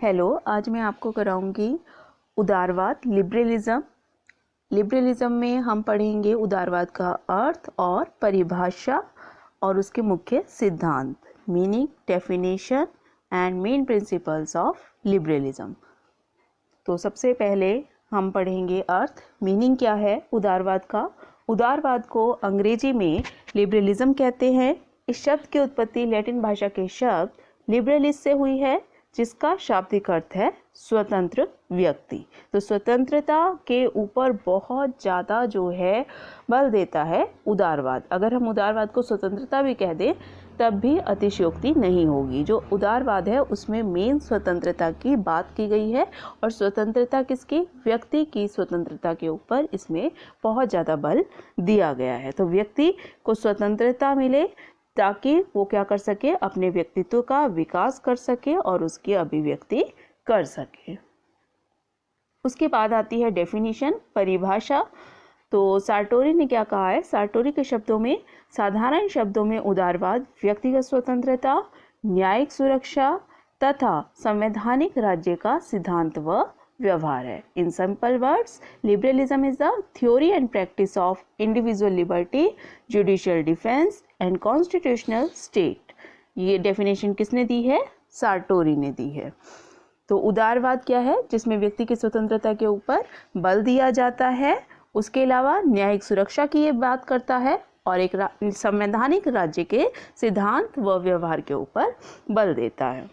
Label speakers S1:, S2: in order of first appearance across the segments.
S1: Hello, आज मैं आपको कराऊंगी उदारवाद, लिबरलिज्म। लिबरलिज्म में हम पढ़ेंगे उदारवाद का अर्थ और परिभाषा और उसके मुख्य सिद्धांत, meaning, definition and main principles of liberalism. तो सबसे पहले हम पढ़ेंगे अर्थ, मीनिंग क्या है उदारवाद का। उदारवाद को अंग्रेजी में लिबरलिज्म कहते हैं। इस शब्द की उत्पत्ति लैटिन भाषा के शब्द लिबरलिस से हुई है, जिसका शाब्दिक अर्थ है स्वतंत्र व्यक्ति। तो स्वतंत्रता के ऊपर बहुत ज़्यादा जो है बल देता है उदारवाद। अगर हम उदारवाद को स्वतंत्रता भी कह दें तब भी अतिशयोक्ति नहीं होगी। जो उदारवाद है उसमें मेन स्वतंत्रता की बात की गई है, और स्वतंत्रता किसकी? व्यक्ति की स्वतंत्रता के ऊपर इसमें बहुत ज़्यादा बल दिया गया है। तो व्यक्ति को स्वतंत्रता मिले ताकि वो क्या कर सके, अपने व्यक्तित्व का विकास कर सके और उसकी अभिव्यक्ति कर सके। उसके बाद आती है डेफिनेशन, परिभाषा। तो सार्टोरी ने क्या कहा है? सार्टोरी के शब्दों में, साधारण शब्दों में उदारवाद व्यक्तिगत स्वतंत्रता, न्यायिक सुरक्षा तथा संवैधानिक राज्य का सिद्धांत व व्यवहार है। In simple words, liberalism is the theory and practice of individual liberty, judicial defence and constitutional state. ये डेफिनेशन किसने दी है? सार्टोरी ने दी है। तो उदारवाद क्या है? जिसमें व्यक्ति की स्वतंत्रता के ऊपर बल दिया जाता है, उसके अलावा न्यायिक सुरक्षा की ये बात करता है और एक संवैधानिक राज्य के सिद्धांत व व्यवहार के ऊपर बल देता है।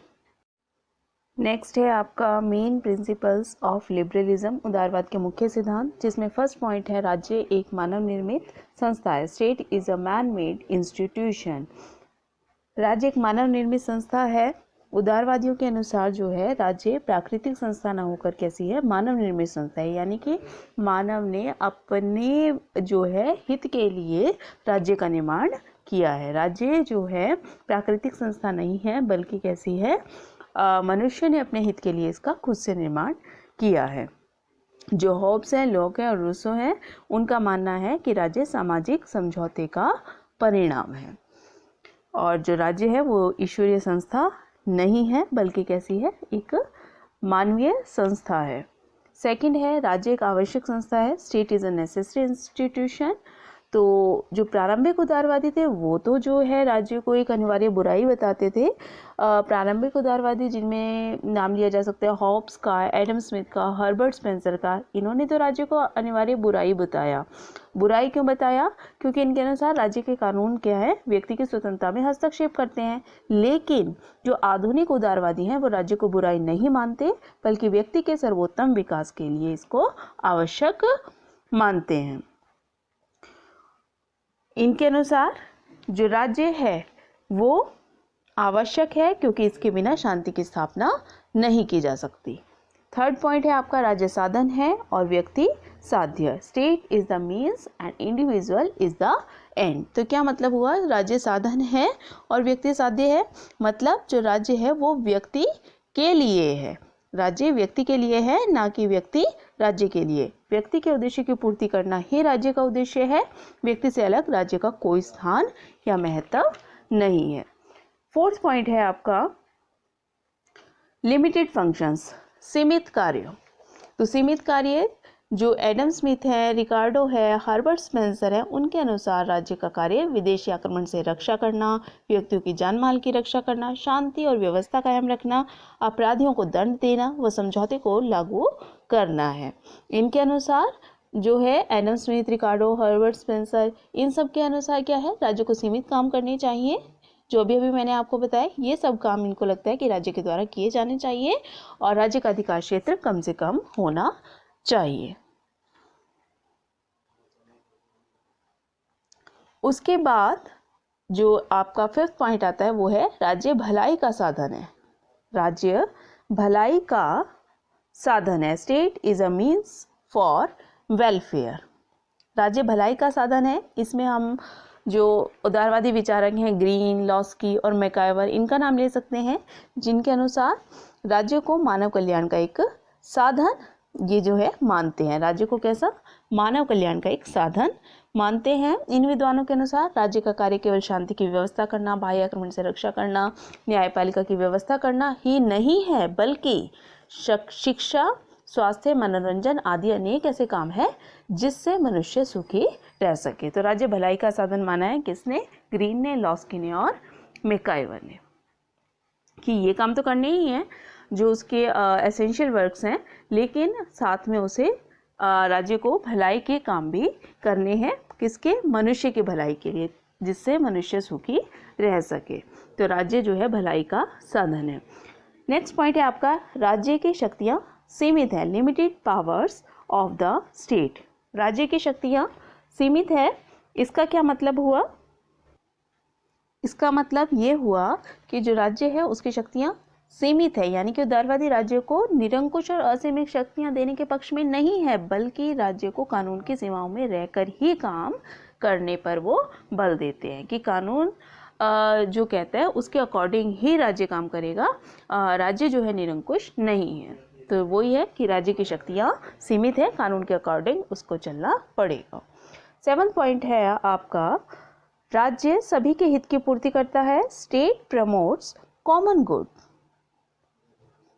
S1: नेक्स्ट है आपका मेन प्रिंसिपल्स ऑफ लिबरलिज्म, उदारवाद के मुख्य सिद्धांत, जिसमें फर्स्ट पॉइंट है राज्य एक मानव निर्मित संस्था है। State is a man made institution. राज्य एक मानव निर्मित संस्था है। उदारवादियों के अनुसार जो है राज्य प्राकृतिक संस्था न होकर कैसी है? मानव निर्मित संस्था है, यानी कि मानव ने अपने जो है हित के लिए राज्य का निर्माण किया है। राज्य जो है प्राकृतिक संस्था नहीं है, बल्कि कैसी है? मनुष्य ने अपने हित के लिए इसका खुद से निर्माण किया है। जो हॉब्स हैं, लॉक हैं और रूसो हैं, उनका मानना है कि राज्य सामाजिक समझौते का परिणाम है, और जो राज्य है वो ईश्वरीय संस्था नहीं है, बल्कि कैसी है? एक मानवीय संस्था है। सेकंड है राज्य एक आवश्यक संस्था है। State is a necessary institution. तो जो प्रारंभिक उदारवादी थे वो तो जो है राज्य को एक अनिवार्य बुराई बताते थे। प्रारंभिक उदारवादी जिनमें नाम लिया जा सकता है हॉब्स का, एडम स्मिथ का, हर्बर्ट स्पेंसर का, इन्होंने तो राज्य को अनिवार्य बुराई बताया। बुराई क्यों बताया? क्योंकि इनके अनुसार राज्य के कानून क्या है? व्यक्ति की स्वतंत्रता में हस्तक्षेप करते हैं। लेकिन जो आधुनिक उदारवादी हैं वो राज्य को बुराई नहीं मानते, बल्कि व्यक्ति के सर्वोत्तम विकास के लिए इसको आवश्यक मानते हैं। इनके अनुसार जो राज्य है वो आवश्यक है, क्योंकि इसके बिना शांति की स्थापना नहीं की जा सकती। थर्ड पॉइंट है आपका राज्य साधन है और व्यक्ति साध्य। State is the means and individual is the end. तो क्या मतलब हुआ? राज्य साधन है और व्यक्ति साध्य है। मतलब जो राज्य है वो व्यक्ति के लिए है। राज्य व्यक्ति के लिए है, ना कि व्यक्ति राज्य के लिए। व्यक्ति के उद्देश्य की पूर्ति करना ही राज्य का उद्देश्य है। व्यक्ति से अलग राज्य का कोई स्थान या महत्व नहीं है। फोर्थ पॉइंट है आपका लिमिटेड फंक्शंस, सीमित कार्य। तो सीमित कार्य जो एडम स्मिथ है, रिकार्डो है, हर्बर्ट स्पेंसर है, उनके अनुसार राज्य का कार्य विदेशी आक्रमण से रक्षा करना, व्यक्तियों की जान माल की रक्षा करना, शांति और व्यवस्था कायम रखना, अपराधियों को दंड देना व समझौते को लागू करना है। इनके अनुसार जो है एडम स्मिथ, रिकार्डो, हर्बर्ट स्पेंसर, इन सब के अनुसार क्या है? राज्य को सीमित काम करने चाहिए। जो भी अभी मैंने आपको बताया ये सब काम इनको लगता है कि राज्य के द्वारा किए जाने चाहिए, और राज्य का अधिकार क्षेत्र कम से कम होना चाहिए। उसके बाद जो आपका फिफ्थ पॉइंट आता है वो है राज्य भलाई का साधन है। राज्य भलाई का साधन है। State is a means for welfare. राज्य भलाई का साधन है। इसमें हम जो उदारवादी विचारक हैं ग्रीन, लॉस्की और मैकाइवर, इनका नाम ले सकते हैं, जिनके अनुसार राज्य को मानव कल्याण का एक साधन ये जो है मानते हैं। राज्य को कैसा? मानव कल्याण का एक साधन मानते हैं। इन विद्वानों के अनुसार राज्य का कार्य केवल शांति की व्यवस्था करना, बाह्य आक्रमण से रक्षा करना, न्यायपालिका की व्यवस्था करना ही नहीं है, बल्कि शिक्षा, स्वास्थ्य, मनोरंजन आदि अनेक ऐसे काम हैं जिससे मनुष्य सुखी रह सके। तो राज्य भलाई का साधन माना है किसने? ग्रीन ने, लॉस्की ने और मैकाइवर ने, कि ये काम तो करने ही हैं जो उसके एसेंशियल वर्क्स हैं, लेकिन साथ में उसे राज्य को भलाई के काम भी करने हैं। किसके? मनुष्य की भलाई के लिए, जिससे मनुष्य सुखी रह सके। तो राज्य जो है भलाई का साधन है। नेक्स्ट पॉइंट है आपका, राज्य की शक्तियाँ सीमित है, limited powers of the state. राज्य की शक्तियाँ सीमित है, इसका क्या मतलब हुआ? इसका मतलब ये हुआ कि जो राज्य है उसकी शक्तियाँ सीमित है, यानी कि उदारवादी राज्य को निरंकुश और असीमित शक्तियाँ देने के पक्ष में नहीं है, बल्कि राज्य को कानून की सीमाओं में रहकर ही काम करने पर वो बल देते हैं कि कानून जो कहता है उसके अकॉर्डिंग ही राज्य काम करेगा। राज्य जो है निरंकुश नहीं है। तो वही है कि राज्य की शक्तियाँ सीमित है, कानून के अकॉर्डिंग उसको चलना पड़ेगा। 7th पॉइंट है आपका, राज्य सभी के हित की पूर्ति करता है, स्टेट प्रमोट्स कॉमन गुड।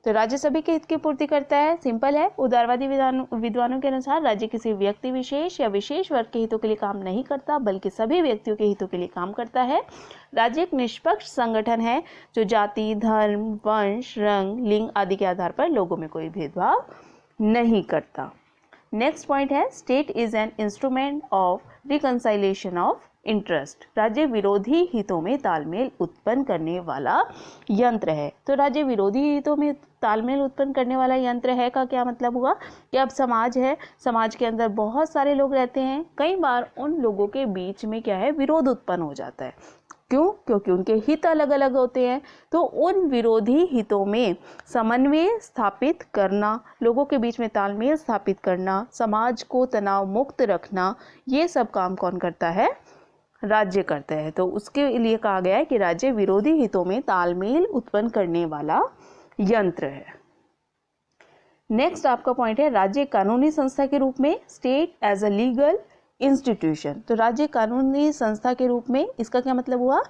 S1: तो राज्य सभी के हित की पूर्ति करता है, सिंपल है। उदारवादी विद्वानों के अनुसार राज्य किसी व्यक्ति विशेष या विशेष वर्ग के हितों के लिए काम नहीं करता, बल्कि सभी व्यक्तियों के हितों के लिए काम करता है। राज्य एक निष्पक्ष संगठन है जो जाति, धर्म, वंश, रंग, लिंग आदि के आधार पर लोगों में कोई भेदभाव नहीं करता। नेक्स्ट पॉइंट है, state is an instrument of reconciliation of interest. राज्य विरोधी हितों में तालमेल उत्पन्न करने वाला यंत्र है। तो राज्य विरोधी हितों में तालमेल उत्पन्न करने वाला यंत्र है का क्या मतलब हुआ कि अब समाज है, समाज के अंदर बहुत सारे लोग रहते हैं, कई बार उन लोगों के बीच में क्या है, विरोध उत्पन्न हो जाता है। क्यों? क्योंकि उनके हित अलग अलग होते हैं। तो उन विरोधी हितों में समन्वय स्थापित करना, लोगों के बीच में तालमेल स्थापित करना, समाज को तनाव मुक्त रखना, ये सब काम कौन करता है? राज्य करता है। तो उसके लिए कहा गया है कि राज्य विरोधी हितों में तालमेल उत्पन्न करने वाला यंत्र है। नेक्स्ट आपका पॉइंट है, राज्य कानूनी संस्था के रूप में, state as a legal institution. तो राज्य कानूनी संस्था के रूप में, इसका क्या मतलब हुआ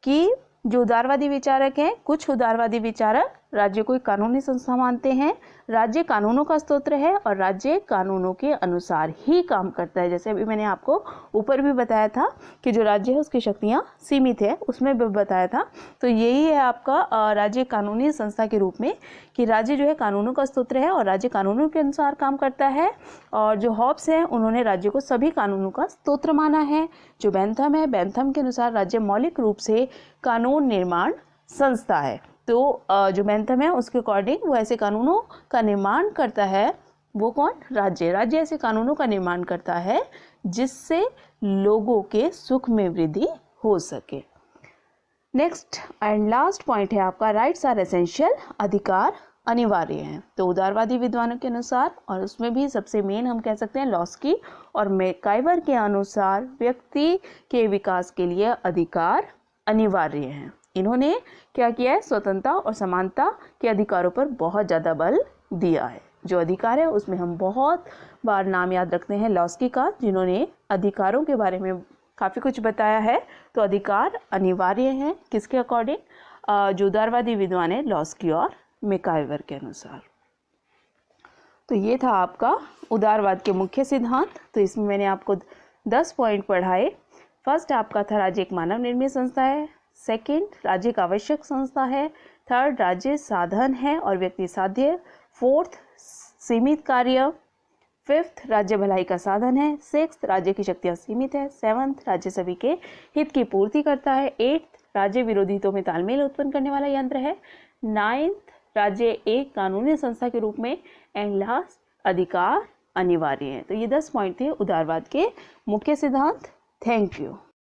S1: कि जो उदारवादी विचारक हैं, कुछ उदारवादी विचारक राज्य को एक कानूनी संस्था मानते हैं। राज्य कानूनों का स्तोत्र है और राज्य कानूनों के अनुसार ही काम करता है। जैसे अभी मैंने आपको ऊपर भी बताया था कि जो राज्य है उसकी शक्तियाँ सीमित है, उसमें भी बताया था। तो यही है आपका राज्य कानूनी संस्था के रूप में, कि राज्य जो है कानूनों का स्तोत्र है और राज्य कानूनों के अनुसार काम करता है। और जो हॉब्स हैं उन्होंने राज्य को सभी कानूनों का स्तोत्र माना है। जो बेंथम है, बेंथम के अनुसार राज्य मौलिक रूप से कानून निर्माण संस्था है। तो जो बेंथम है उसके अकॉर्डिंग वो ऐसे कानूनों का निर्माण करता है। वो कौन? राज्य। राज्य ऐसे कानूनों का निर्माण करता है जिससे लोगों के सुख में वृद्धि हो सके। नेक्स्ट एंड लास्ट पॉइंट है आपका, राइट्स आर एसेंशियल। अधिकार अनिवार्य हैं। तो उदारवादी विद्वानों के अनुसार, और उसमें भी सबसे मेन हम कह सकते हैं लॉस्की और मैकाइवर के अनुसार, व्यक्ति के विकास के लिए अधिकार अनिवार्य हैं। इन्होंने क्या किया है? स्वतंत्रता और समानता के अधिकारों पर बहुत ज़्यादा बल दिया है। जो अधिकार है उसमें हम बहुत बार नाम याद रखते हैं लॉस्की का, जिन्होंने अधिकारों के बारे में काफ़ी कुछ बताया है। तो अधिकार अनिवार्य हैं किसके अकॉर्डिंग? जो उदारवादी विद्वान है लॉस्की और मैकाइवर के अनुसार। तो ये था आपका उदारवाद के मुख्य सिद्धांत। तो इसमें मैंने आपको 10 पॉइंट पढ़ाए। फर्स्ट आपका था, राज्य एक मानव निर्मित संस्था है। सेकंड, राज्य एक आवश्यक संस्था है। थर्ड, राज्य साधन है और व्यक्ति साध्य। फोर्थ, सीमित कार्य। फिफ्थ, राज्य भलाई का साधन है। सिक्स्थ, राज्य की शक्तियाँ सीमित है। सेवंथ, राज्य सभी के हित की पूर्ति करता है। एट्थ, राज्य विरोधी हितों में तालमेल उत्पन्न करने वाला यंत्र है। नाइन्थ, राज्य एक कानूनी संस्था के रूप में। एंड लास्ट, अधिकार अनिवार्य है। तो ये 10 पॉइंट थे उदारवाद के मुख्य सिद्धांत। Thank you.